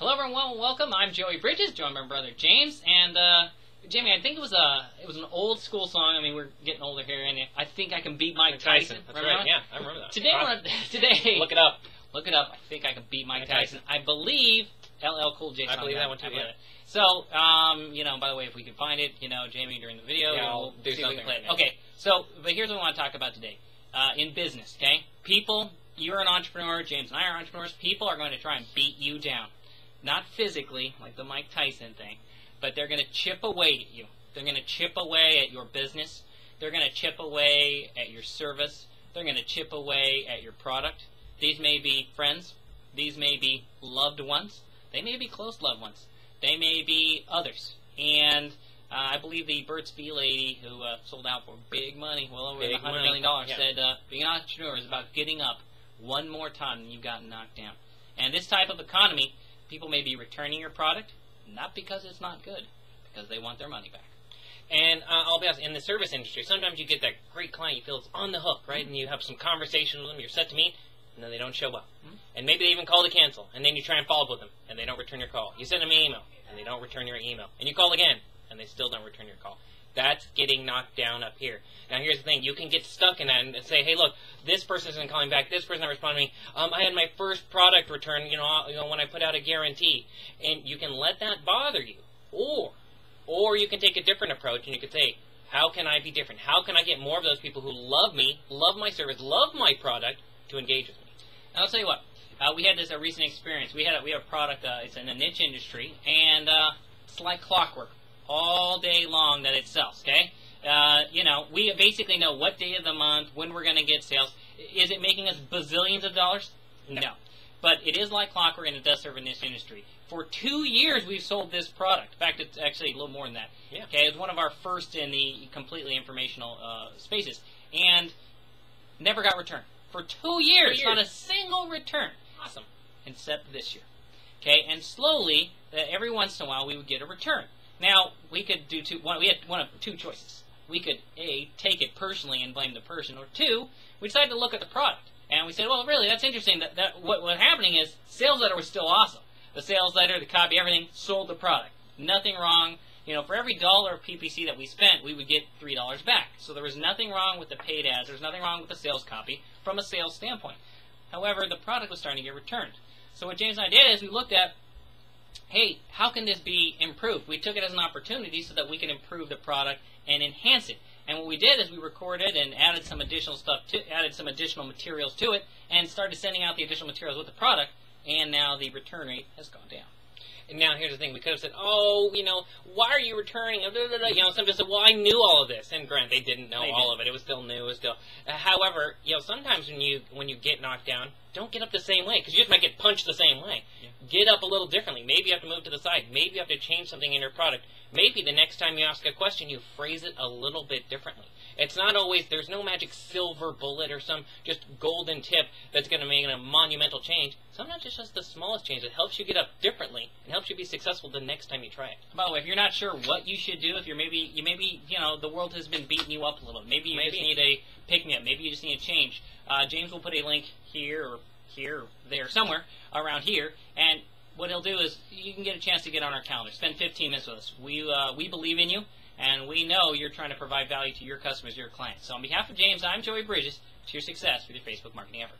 Hello everyone, welcome. I'm Joey Bridges, joined by my brother James, and Jamie, I think it was an old school song. I mean, we're getting older here, and I think I can beat Mike Tyson. That's right. Yeah, I remember that. Today, look it up. Look it up. I think I can beat Mike Tyson. I believe LL Cool J. I believe that one too. Yeah. So, by the way, if we can find it, Jamie, during the video, I'll do something. Okay. So, but here's what I want to talk about today. In business, okay? People, you're an entrepreneur. James and I are entrepreneurs. People are going to try and beat you down. Not physically, like the Mike Tyson thing, but they're going to chip away at you. They're going to chip away at your business. They're going to chip away at your service. They're going to chip away at your product. These may be friends. These may be loved ones. They may be close loved ones. They may be others. And I believe the Burt's Bee lady who sold out for big money, well over $100 million, said being an entrepreneur is about getting up one more time than you've gotten knocked down. And this type of economy, people may be returning your product, not because it's not good, because they want their money back. And I'll be honest, in the service industry, sometimes you get that great client, you feel it's on the hook, right? And you have some conversation with them, you're set to meet, and then they don't show up. And maybe they even call to cancel, and then you try and follow up with them, and they don't return your call. You send them an email, and they don't return your email. And you call again, and they still don't return your call. That's getting knocked down up here. Now, here's the thing. You can get stuck in that and say, hey, look, this person isn't calling back. This person not responding to me. I had my first product returned, when I put out a guarantee. And you can let that bother you. Or you can take a different approach, and you can say, how can I be different? How can I get more of those people who love me, love my service, love my product, to engage with me? And I'll tell you what. We had this recent experience. We have a product. It's in a niche industry, and it's like clockwork. All day long that it sells, okay? We basically know what day of the month, when we're going to get sales. Is it making us bazillions of dollars? No. But it is like clockwork, and it does serve in this industry. For 2 years, we've sold this product. In fact, it's actually a little more than that. Yeah. Okay, it's one of our first in the completely informational spaces, and never got returned. For 2 years, not a single return. Awesome. Except this year. Okay, and slowly, every once in a while, we would get a return. Now, we could do we had one of two choices. We could, A, take it personally and blame the person, or two, we decided to look at the product. And we said, well, really, that's interesting. What's happening is sales letter was still awesome. The sales letter, the copy, everything, sold the product. Nothing wrong. For every dollar of PPC that we spent, we would get $3 back. So there was nothing wrong with the paid ads. There was nothing wrong with the sales copy from a sales standpoint. However, the product was starting to get returned. So what James and I did is we looked at, hey, how can this be improved? We took it as an opportunity so that we can improve the product and enhance it. And what we did is we recorded and added some additional additional materials to it, and started sending out the additional materials with the product, and now the return rate has gone down. And now here's the thing. We could have said, why are you returning? Some just said, well, I knew all of this. And granted, they didn't know all of it. It was still new. It was still. However, sometimes when you get knocked down, don't get up the same way, because you just might get punched the same way. Yeah. Get up a little differently. Maybe you have to move to the side. Maybe you have to change something in your product. Maybe the next time you ask a question, you phrase it a little bit differently. It's not always, there's no magic silver bullet or some just golden tip that's going to make a monumental change. Sometimes it's just the smallest change that helps you get up differently and helps you be successful the next time you try it. By the way, if you're not sure what you should do, if you're maybe the world has been beating you up a little, maybe you just need a pick-me-up, maybe you just need a change. James will put a link here or there, somewhere around here, and what he'll do is you can get a chance to get on our calendar. Spend 15 minutes with us. We believe in you, and we know you're trying to provide value to your customers, your clients. So on behalf of James, I'm Joey Bridges. To your success with your Facebook marketing efforts.